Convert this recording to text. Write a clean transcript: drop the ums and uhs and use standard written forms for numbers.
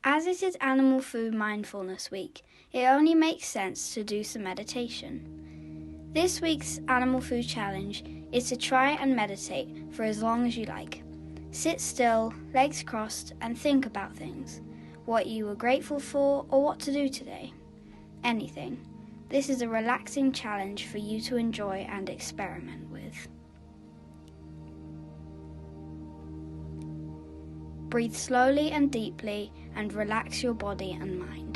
As it is Animal Food Mindfulness Week, it only makes sense to do some meditation. This week's Animal Food Challenge is to try and meditate for as long as you like. Sit still, legs crossed, and think about things. What you were grateful for or what to do today. Anything. This is a relaxing challenge for you to enjoy and experiment with. Breathe slowly and deeply and relax your body and mind.